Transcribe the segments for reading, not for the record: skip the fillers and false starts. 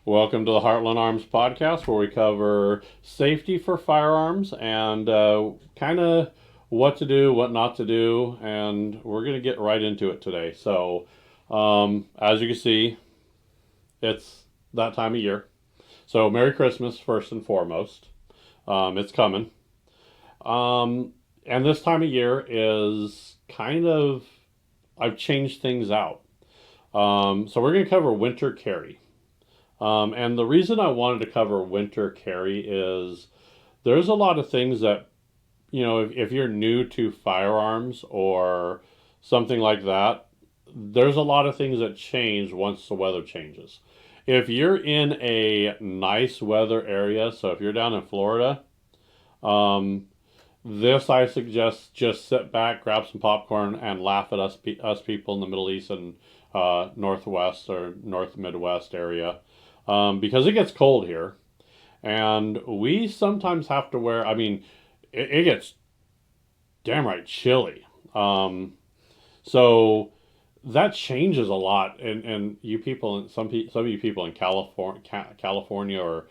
Welcome to the Heartland Arms podcast, where we cover safety for firearms and kind of what to do, what not to do, and we're going to get right into it today. So, as you can see, it's that time of year. So, Merry Christmas, first and foremost. It's coming. And this time of year is kind of, I've changed things out. So, we're going to cover winter carry. And the reason I wanted to cover winter carry is there's a lot of things that, if you're new to firearms or something like that, there's a lot of things that change once the weather changes. If you're in a nice weather area, so if you're down in Florida, um, this I suggest just sit back, grab some popcorn, and laugh at us people in the Middle East and Northwest or North Midwest area, because it gets cold here, and we sometimes have to wear. I mean, it gets damn right chilly. So that changes a lot, and you people, some of you people in California or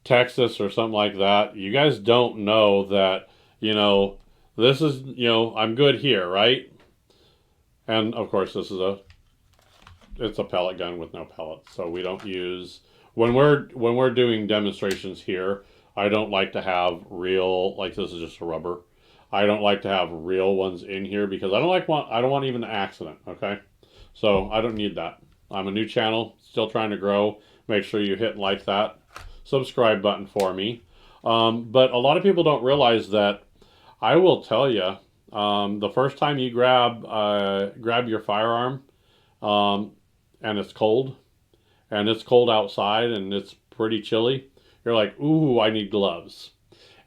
Texas or something like that, you guys don't know that you know this is I'm good here, right? And of course, it's a pellet gun with no pellets, so we don't use when we're doing demonstrations here. I don't like to have real, like, this is just a rubber. I don't like to have real ones in here because I don't want even an accident. Okay, so I don't need that. I'm a new channel, still trying to grow. Make sure you hit like that subscribe button for me. But a lot of people don't realize that. I will tell you, the first time you grab your firearm, um, and it's cold outside, and it's pretty chilly, you're like, ooh, I need gloves.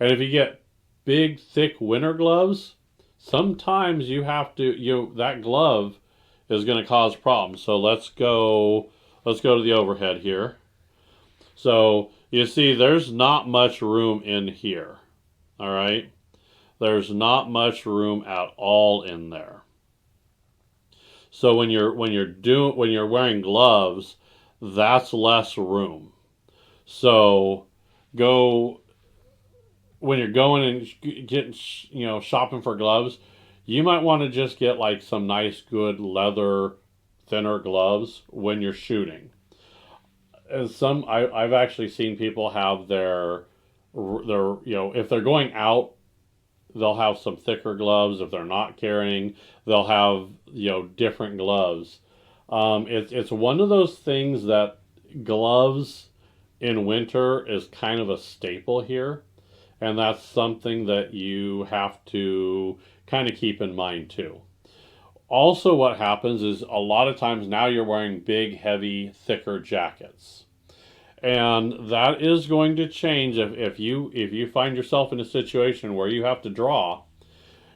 And if you get big, thick winter gloves, sometimes you have to, that glove is going to cause problems. So let's go to the overhead here. So you see, there's not much room in here. All right, there's not much room at all in there. So when you're wearing gloves, that's less room. So go when you're going and getting shopping for gloves, you might want to just get like some nice good leather thinner gloves when you're shooting. And I've actually seen people have their if they're going out, they'll have some thicker gloves. If they're not carrying, they'll have different gloves. It's one of those things that gloves in winter is kind of a staple here, and that's something that you have to kind of keep in mind too. Also, what happens is a lot of times now you're wearing big, heavy, thicker jackets. And that is going to change if you find yourself in a situation where you have to draw.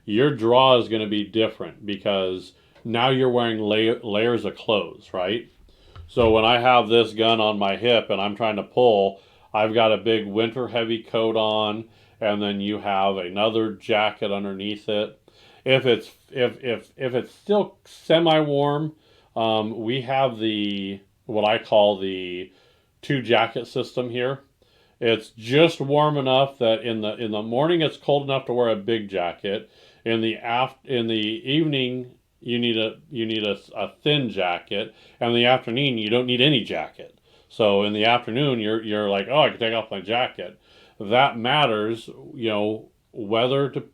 Your draw is going to be different because now you're wearing layers of clothes, right? So when I have this gun on my hip and I'm trying to pull, I've got a big winter heavy coat on, and then you have another jacket underneath it. If it's still semi warm, we have the what I call the two jacket system here. It's just warm enough that in the morning it's cold enough to wear a big jacket. In the evening you need a thin jacket, and in the afternoon you don't need any jacket. So in the afternoon you're like, oh, I can take off my jacket. That matters, whether to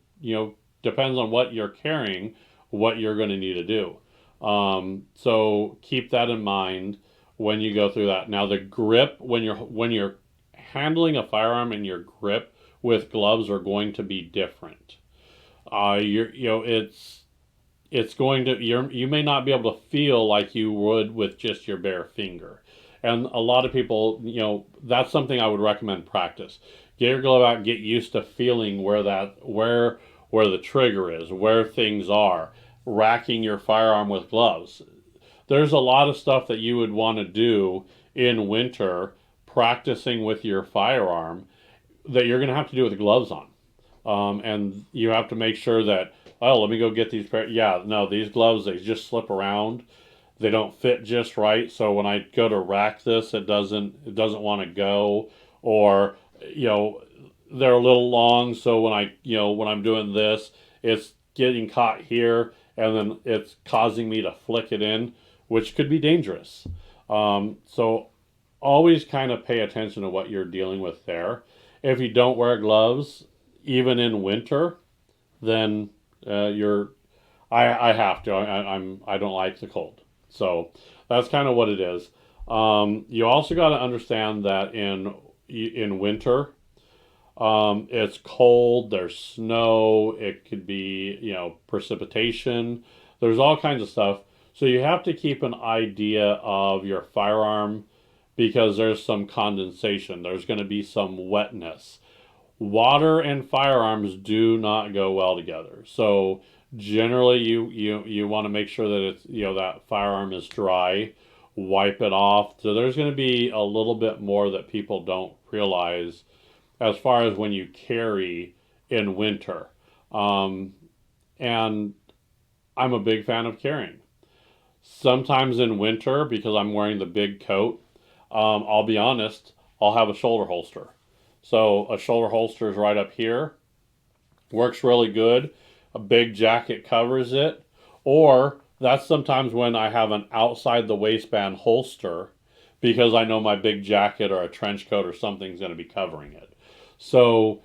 depends on what you're carrying, what you're going to need to do. So keep that in mind when you go through that. Now the grip, when you're handling a firearm, and your grip with gloves are going to be different. You're you know it's going to you may not be able to feel like you would with just your bare finger. And a lot of people, that's something I would recommend practice. Get your glove out, get used to feeling where the trigger is, where things are, racking your firearm with gloves. There's a lot of stuff that you would want to do in winter practicing with your firearm that you're going to have to do with gloves on. And you have to make sure that, oh, let me go get these. Yeah, no, these gloves, they just slip around. they don't fit just right. So when I go to rack this, it doesn't want to go, or you know they're a little long. So when I'm doing this, it's getting caught here, and then it's causing me to flick it in, which could be dangerous. So always kind of pay attention to what you're dealing with there. If you don't wear gloves, even in winter, then you're I have to. I don't like the cold. So that's kind of what it is. You also got to understand that in winter, it's cold. There's snow. It could be precipitation. There's all kinds of stuff. So you have to keep an idea of your firearm because there's some condensation. There's going to be some wetness. Water and firearms do not go well together. So generally you want to make sure that it's that firearm is dry, wipe it off. So there's going to be a little bit more that people don't realize as far as when you carry in winter. And I'm a big fan of carrying. Sometimes in winter, because I'm wearing the big coat, I'll be honest, I'll have a shoulder holster. So a shoulder holster is right up here. Works really good. A big jacket covers it. Or that's sometimes when I have an outside the waistband holster because I know my big jacket or a trench coat or something's going to be covering it. So,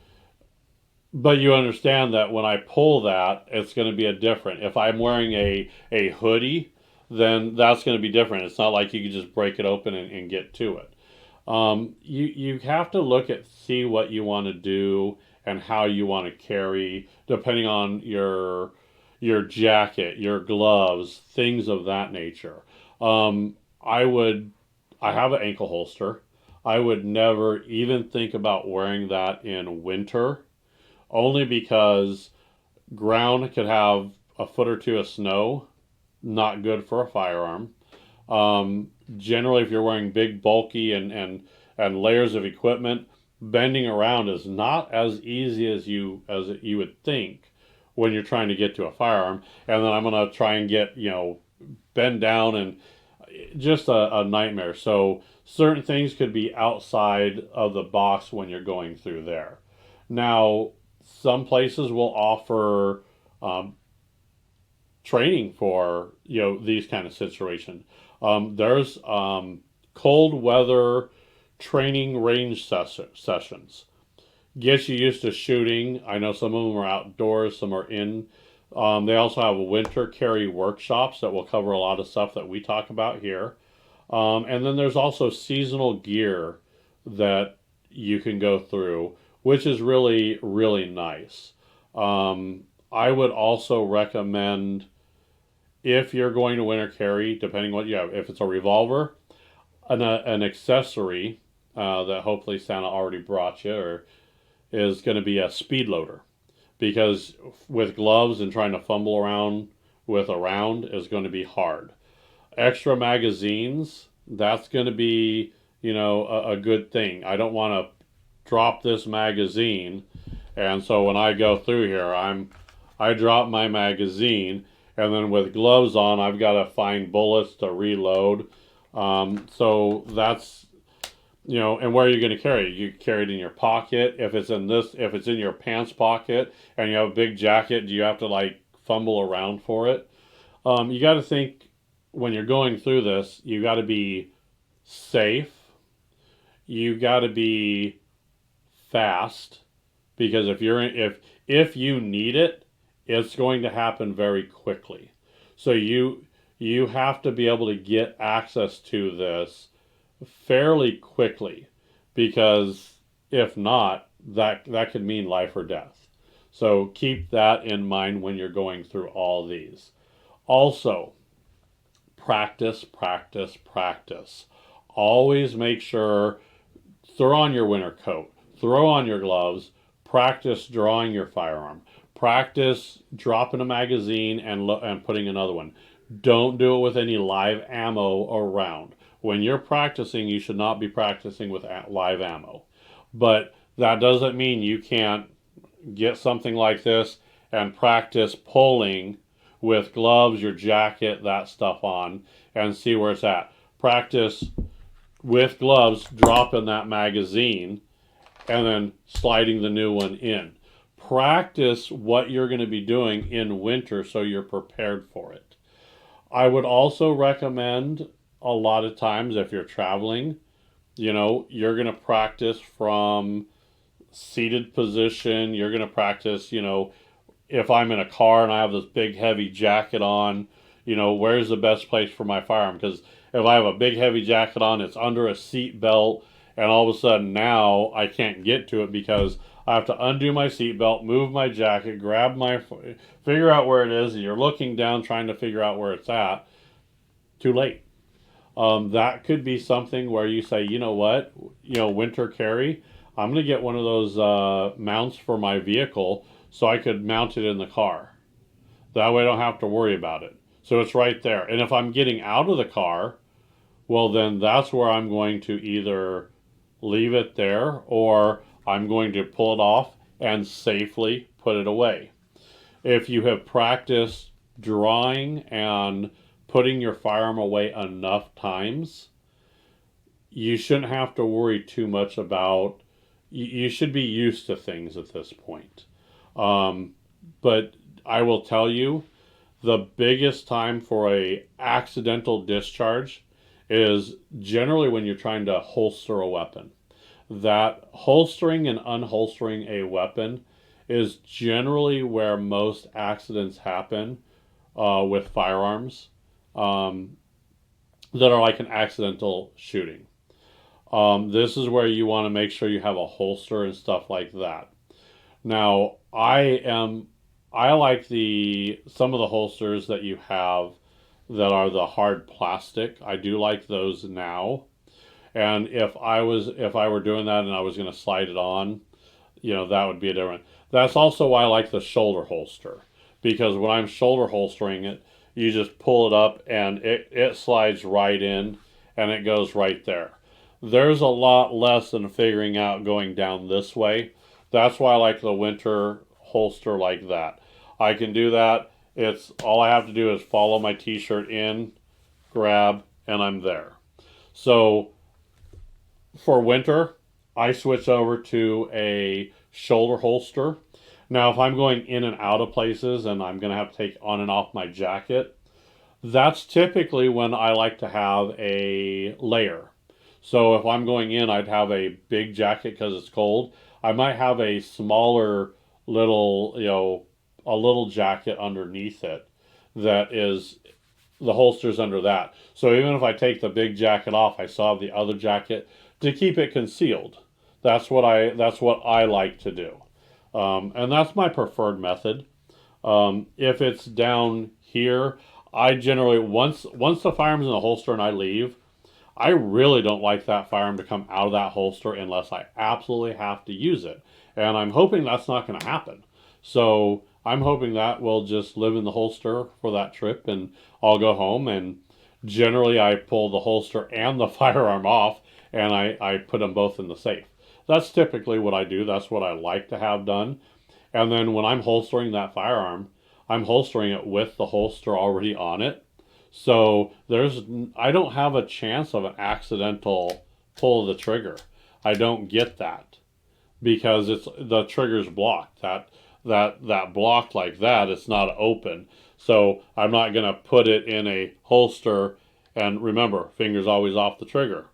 but you understand that when I pull that, it's going to be a different. If I'm wearing a hoodie, then that's going to be different. It's not like you can just break it open and get to it. You have to see what you want to do and how you want to carry, depending on your jacket, your gloves, things of that nature. I have an ankle holster. I would never even think about wearing that in winter, only because ground could have a foot or two of snow, not good for a firearm. Generally, if you're wearing big, bulky, and layers of equipment, bending around is not as easy as you would think when you're trying to get to a firearm. And then I'm gonna try and get bend down, and just a nightmare. So certain things could be outside of the box when you're going through there. Now, some places will offer training for these kind of situations. There's cold weather training range sessions. Get you used to shooting. I know some of them are outdoors, some are in. They also have winter carry workshops that will cover a lot of stuff that we talk about here. And then there's also seasonal gear that you can go through, which is really, really nice. I would also recommend, if you're going to winter carry, depending what you have, if it's a revolver, an accessory that hopefully Santa already brought you, or is going to be a speed loader, because with gloves and trying to fumble around with a round is going to be hard. Extra magazines, that's going to be a good thing. I don't want to drop this magazine, and so when I go through here, I drop my magazine, and then with gloves on, I've got to find bullets to reload. So that's and where are you going to carry it? You carry it in your pocket. If it's in your pants pocket, and you have a big jacket, do you have to fumble around for it? You got to think, when you're going through this, you got to be safe. You got to be fast, because if you need it, it's going to happen very quickly. So you have to be able to get access to this fairly quickly, because if not, that could mean life or death. So keep that in mind when you're going through all these. Also, practice, practice, practice. Always make sure, throw on your winter coat, throw on your gloves, practice drawing your firearm, practice dropping a magazine and putting another one. Don't do it with any live ammo around. When you're practicing, you should not be practicing with live ammo. But that doesn't mean you can't get something like this and practice pulling with gloves, your jacket, that stuff on, and see where it's at. Practice with gloves, dropping that magazine, and then sliding the new one in. Practice what you're going to be doing in winter so you're prepared for it. I would also recommend a lot of times if you're traveling, you're going to practice from seated position. You're going to practice, if I'm in a car and I have this big heavy jacket on, where's the best place for my firearm? Because if I have a big heavy jacket on, it's under a seat belt, and all of a sudden now I can't get to it because I have to undo my seat belt, move my jacket, figure out where it is, and you're looking down trying to figure out where it's at. Too late. That could be something where you say, you know what, winter carry, I'm going to get one of those mounts for my vehicle so I could mount it in the car. That way I don't have to worry about it. So it's right there. And if I'm getting out of the car, well, then that's where I'm going to either leave it there or I'm going to pull it off and safely put it away. If you have practiced drawing and putting your firearm away enough times, you shouldn't have to worry too much about, you should be used to things at this point. But I will tell you, the biggest time for a accidental discharge is generally when you're trying to holster a weapon. That holstering and unholstering a weapon is generally where most accidents happen with firearms that are like an accidental shooting. This is where you want to make sure you have a holster and stuff like that. Now, I like some of the holsters that you have that are the hard plastic. I do like those now. And if I were doing that and I was going to slide it on, that would be a different. That's also why I like the shoulder holster, because when I'm shoulder holstering it, you just pull it up and it slides right in and it goes right there. There's a lot less than figuring out going down this way. That's why I like the winter holster like that. I can do that. It's all I have to do is follow my t-shirt in, grab, and I'm there. So for winter, I switch over to a shoulder holster. Now, if I'm going in and out of places and I'm going to have to take on and off my jacket, that's typically when I like to have a layer. So if I'm going in, I'd have a big jacket because it's cold. I might have a smaller little, a little jacket underneath it that is, the holster's under that. So even if I take the big jacket off, I still have the other jacket to keep it concealed. That's what I like to do. And that's my preferred method. If it's down here, I generally, once the firearm's in the holster and I leave, I really don't like that firearm to come out of that holster unless I absolutely have to use it. And I'm hoping that's not going to happen. So I'm hoping that will just live in the holster for that trip and I'll go home, and generally I pull the holster and the firearm off and I put them both in the safe. That's typically what I do. That's what I like to have done. And then when I'm holstering that firearm, I'm holstering it with the holster already on it. So I don't have a chance of an accidental pull of the trigger. I don't get that because the trigger's blocked. That block like that, it's not open. So I'm not going to put it in a holster, and remember, fingers always off the trigger.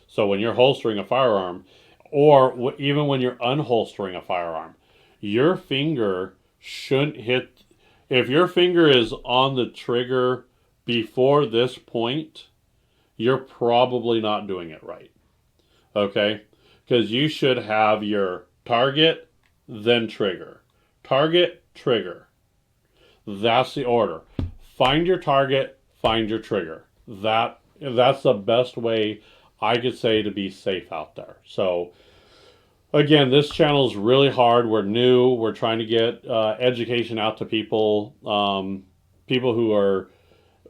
So when you're holstering a firearm, or even when you're unholstering a firearm, your finger shouldn't hit. If your finger is on the trigger before this point, you're probably not doing it right. Okay? Because you should have your target, then trigger. Target, trigger. That's the order. Find your target, find your trigger. That's the best way I could say to be safe out there. So again, this channel is really hard. We're new. We're trying to get education out to people. People who are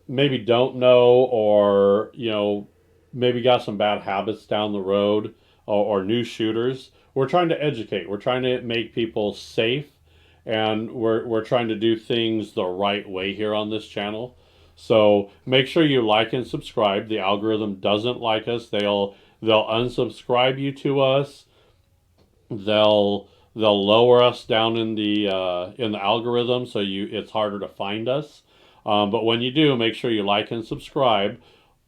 maybe don't know, or maybe got some bad habits down the road, or new shooters. We're trying to educate. We're trying to make people safe and we're trying to do things the right way here on this channel. So make sure you like and subscribe. The algorithm doesn't like us. They'll unsubscribe you to us. They'll lower us down in the algorithm, so it's harder to find us. But when you do, make sure you like and subscribe.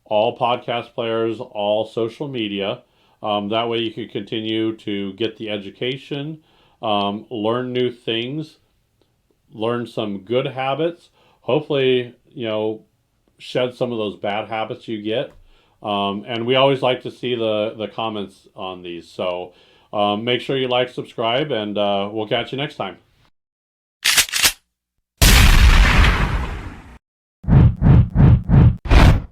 All podcast players, all social media. That way you can continue to get the education, learn new things, learn some good habits. Hopefully, shed some of those bad habits you get. And we always like to see the comments on these. So make sure you like, subscribe, and we'll catch you next time.